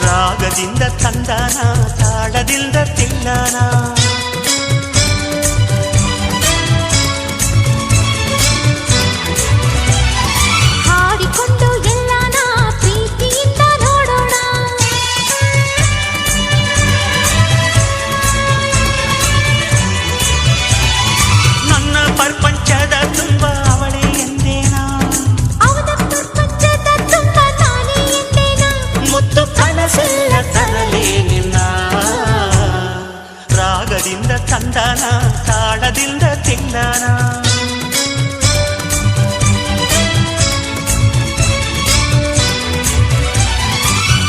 ರಾಗದಿಂದ ತಂದಾನ ತಾಳದಿಂದ ತಿಲ್ಲಾನ ಹಾಡಿಕೊಂಡು ಎಲ್ಲಾನ ಪ್ರೀತಿಯಿಂದ ನೋಡೋಣ ನನ್ನ ಪ್ರಪಂಚದ ತುಂಬ ಅವಳೇ ಎಂದೇನಾ ಅವನ ಪ್ರಪಂಚದ ತುಂಬ ನಾನೇ ಎಂದೇನ ಮುತ್ತು ಕನಸೆಲ್ಲ ತರಲೇ ನಿನ್ನ ರಾಗದಿಂದ ತಂದಾನ ತಾಳದಿಂದ ತಿಂದಾನ